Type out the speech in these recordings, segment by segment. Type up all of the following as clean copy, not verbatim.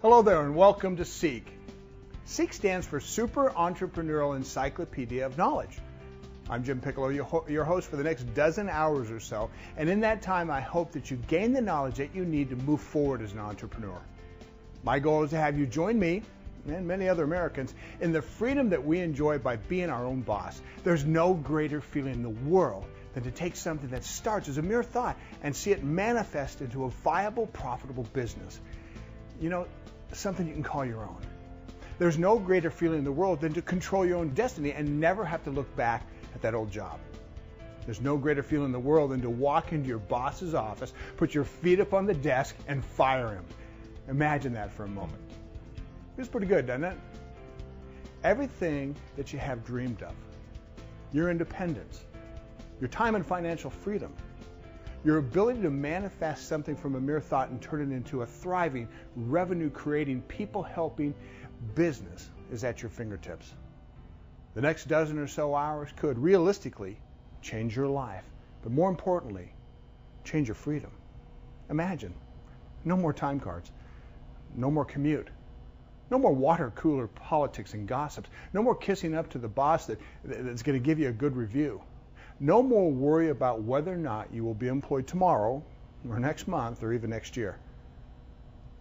Hello there and welcome to Seek. Seek stands for Super Entrepreneurial Encyclopedia of Knowledge. I'm Jim Piccolo, your host for the next dozen hours or so, and in that time I hope that you gain the knowledge that you need to move forward as an entrepreneur. My goal is to have you join me and many other Americans in the freedom that we enjoy by being our own boss. There's no greater feeling in the world than to take something that starts as a mere thought and see it manifest into a viable, profitable business. You know, something you can call your own. There's no greater feeling in the world than to control your own destiny and never have to look back at that old job. There's no greater feeling in the world than to walk into your boss's office, put your feet up on the desk, and fire him. Imagine that for a moment. It's pretty good, doesn't it? Everything that you have dreamed of, your independence, your time and financial freedom, your ability to manifest something from a mere thought and turn it into a thriving, revenue-creating, people-helping business is at your fingertips. The next dozen or so hours could, realistically, change your life, but more importantly, change your freedom. Imagine, no more time cards, no more commute, no more water cooler politics and gossips, no more kissing up to the boss that's going to give you a good review. No more worry about whether or not you will be employed tomorrow or next month or even next year.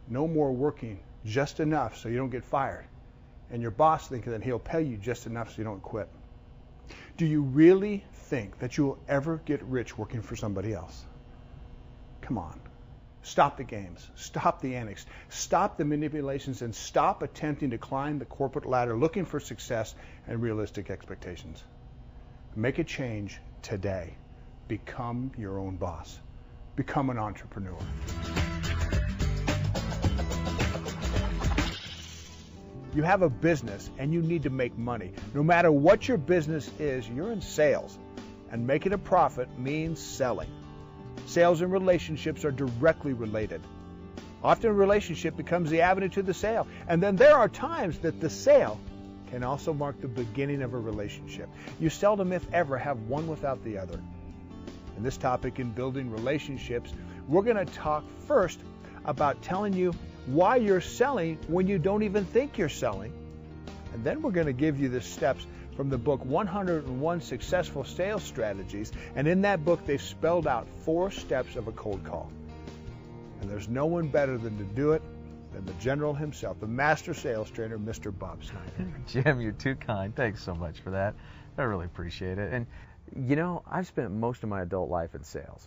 No more working just enough so you don't get fired and your boss thinking that he'll pay you just enough so you don't quit. Do you really think that you will ever get rich working for somebody else? Come on. Stop the games. Stop the antics. Stop the manipulations and stop attempting to climb the corporate ladder looking for success and realistic expectations. Make a change today. Become your own boss. Become an entrepreneur. You have a business and you need to make money. No matter what your business is, you're in sales. And making a profit means selling. Sales and relationships are directly related. Often a relationship becomes the avenue to the sale. And then there are times that the sale can also mark the beginning of a relationship. You seldom, if ever, have one without the other. In this topic in building relationships, we're going to talk first about telling you why you're selling when you don't even think you're selling. And then we're going to give you the steps from the book 101 Successful Sales Strategies. And in that book, they've spelled out 4 steps of a cold call. And there's no one better than to do it than the general himself, the master sales trainer, Mr. Bob Snyder. Jim, you're too kind. Thanks so much for that. I really appreciate it. And, you know, I've spent most of my adult life in sales,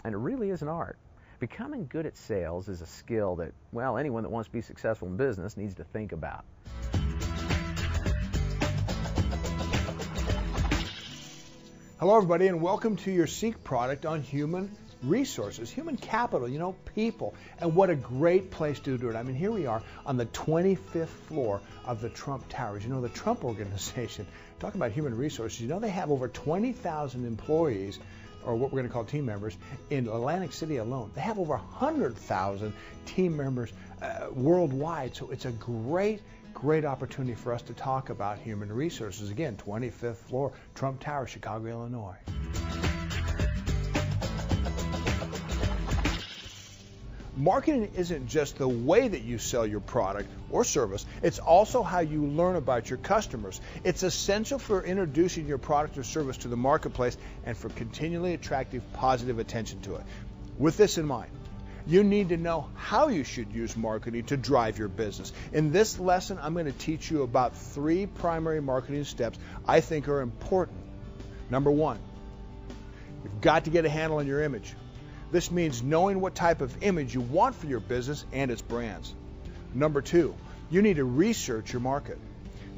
and it really is an art. Becoming good at sales is a skill that, well, anyone that wants to be successful in business needs to think about. Hello, everybody, and welcome to your Seek product on human resources, human capital, you know, people. And what a great place to do it. I mean, here we are on the 25th floor of the Trump Towers. You know, the Trump Organization, talking about human resources, you know, they have over 20,000 employees, or what we're going to call team members, in Atlantic City alone. They have over 100,000 team members worldwide. So it's a great opportunity for us to talk about human resources. Again, 25th floor, Trump Tower, Chicago, Illinois. Marketing isn't just the way that you sell your product or service, it's also how you learn about your customers. It's essential for introducing your product or service to the marketplace and for continually attracting positive attention to it. With this in mind, you need to know how you should use marketing to drive your business. In this lesson, I'm going to teach you about 3 primary marketing steps I think are important. Number 1, you've got to get a handle on your image. This means knowing what type of image you want for your business and its brands. Number 2, you need to research your market.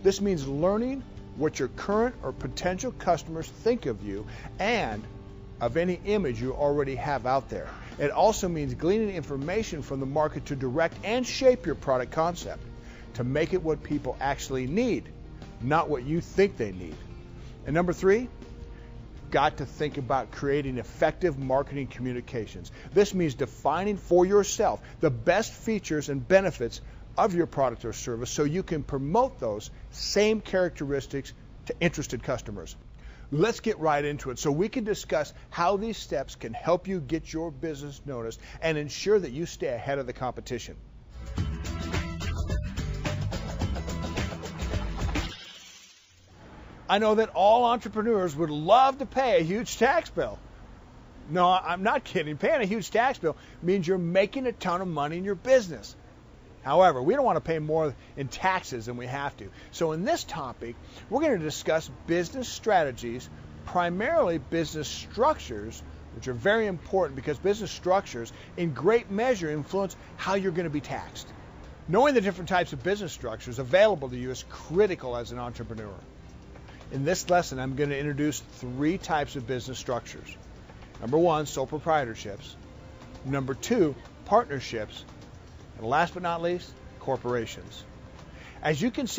This means learning what your current or potential customers think of you and of any image you already have out there. It also means gleaning information from the market to direct and shape your product concept to make it what people actually need, not what you think they need. And number 3, got to think about creating effective marketing communications. This means defining for yourself the best features and benefits of your product or service so you can promote those same characteristics to interested customers. Let's get right into it so we can discuss how these steps can help you get your business noticed and ensure that you stay ahead of the competition. I know that all entrepreneurs would love to pay a huge tax bill. No, I'm not kidding. Paying a huge tax bill means you're making a ton of money in your business. However, we don't want to pay more in taxes than we have to. So in this topic, we're going to discuss business strategies, primarily business structures, which are very important because business structures in great measure influence how you're going to be taxed. Knowing the different types of business structures available to you is critical as an entrepreneur. In this lesson, I'm going to introduce 3 types of business structures. Number 1, sole proprietorships. Number 2, partnerships. And last but not least, corporations. As you can see,